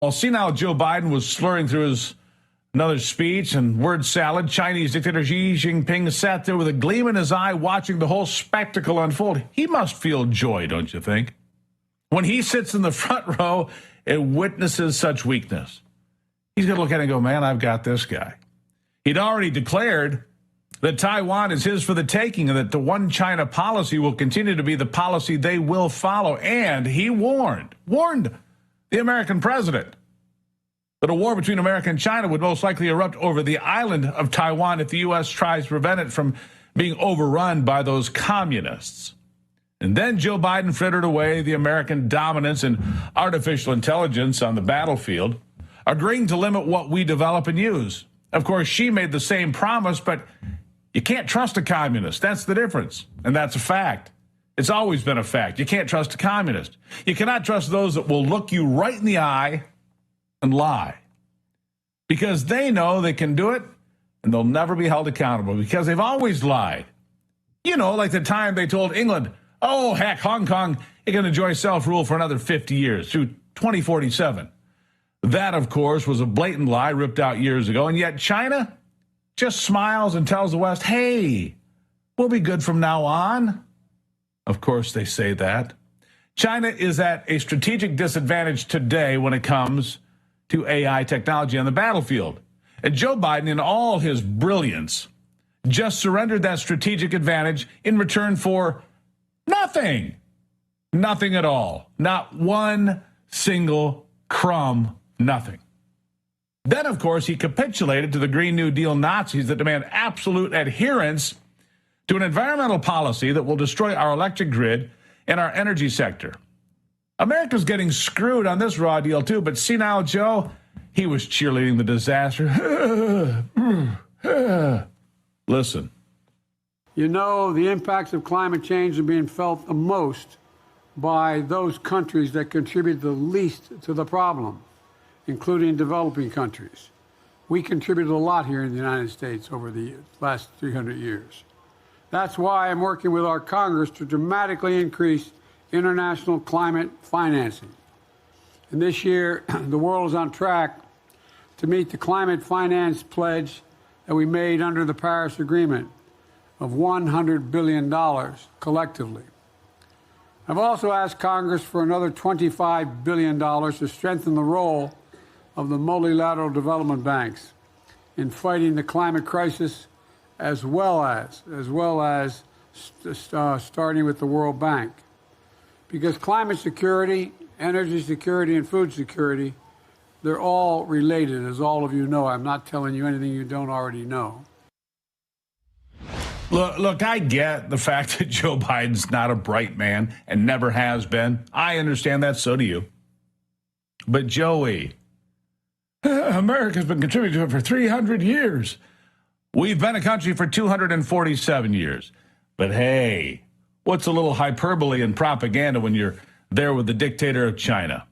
While senile Joe Biden was slurring through another speech and word salad, Chinese dictator Xi Jinping sat there with a gleam in his eye watching the whole spectacle unfold. He must feel joy, don't you think? When he sits in the front row and witnesses such weakness, he's going to look at it and go, man, I've got this guy. He'd already declared that Taiwan is his for the taking and that the one China policy will continue to be the policy they will follow. And he warned the American president that a war between America and China would most likely erupt over the island of Taiwan if the U.S. tries to prevent it from being overrun by those communists. And then Joe Biden frittered away the American dominance and artificial intelligence on the battlefield, agreeing to limit what we develop and use. Of course, Xi made the same promise, but you can't trust a communist. That's the difference. And that's a fact. It's always been a fact. You can't trust a communist. You cannot trust those that will look you right in the eye and lie, because they know they can do it and they'll never be held accountable because they've always lied. You know, like the time they told England, oh, heck, Hong Kong, you can enjoy self-rule for another 50 years through 2047. That, of course, was a blatant lie ripped out years ago. And yet China just smiles and tells the West, hey, we'll be good from now on. Of course, they say that. China is at a strategic disadvantage today when it comes to AI technology on the battlefield. And Joe Biden, in all his brilliance, just surrendered that strategic advantage in return for nothing. Nothing at all. Not one single crumb, nothing. Then, of course, he capitulated to the Green New Deal Nazis that demand absolute adherence to an environmental policy that will destroy our electric grid and our energy sector. America's getting screwed on this raw deal, too, but senile Joe, he was cheerleading the disaster. Listen. You know, the impacts of climate change are being felt the most by those countries that contribute the least to the problem, including developing countries. We contributed a lot here in the United States over the last 300 years. That's why I'm working with our Congress to dramatically increase international climate financing. And this year, the world is on track to meet the climate finance pledge that we made under the Paris Agreement of $100 billion collectively. I've also asked Congress for another $25 billion to strengthen the role of the multilateral development banks in fighting the climate crisis, as well as starting with the World Bank. Because climate security, energy security, and food security, they're all related, as all of you know. I'm not telling you anything you don't already know. Look, I get the fact that Joe Biden's not a bright man and never has been. I understand that, so do you. But Joey, America's been contributing to it for 300 years. We've been a country for 247 years. But hey, what's a little hyperbole and propaganda when you're there with the dictator of China?